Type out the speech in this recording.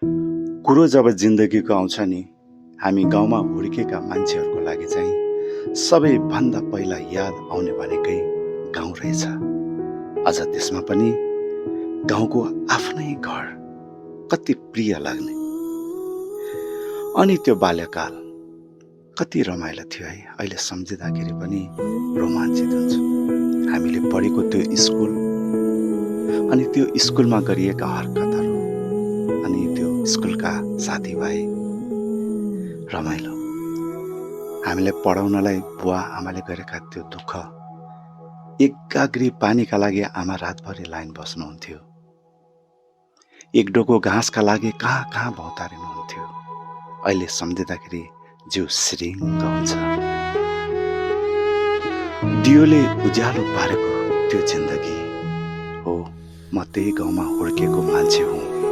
कुरो जब जिन्दगीको आउँछ नि, हामी गाउँमा हुर्केका मान्छेहरूको लागि चाहिँ सबैभन्दा पहिला याद आउने भनेकै गाउँ रहेछ। अझ त्यसमा पनि गाउँको आफ्नै घर कति प्रिय लाग्ने। अनि त्यो बाल्यकाल कति रमाइलो थियो है। अहिले सम्झिँदाखेरि पनि रोमाञ्चित हुन्छ। हामीले पढेको त्यो स्कुल, अनि त्यो स्कुलमा गरिएका हरकतहरू, अनि त्यो स्कुलका साथीभाइ, रमाइलो। हामीले पढाउनलाई बुवा आमाले गरेका त्यो दुःख, एक गाग्री पानीका लागि आमा रातभरि लाइन बस्नुहुन्थ्यो। एक डोको घाँसका लागि कहाँ कहाँ भौतारिनुहुन्थ्यो। अहिले सम्झिँदाखेरि जिउ श्रीङ्ग हुन्छ। दियोले उज्यालो पारेको त्यो जिन्दगी हो। म त्यही गाउँमा हुर्केको मान्छे हुँ।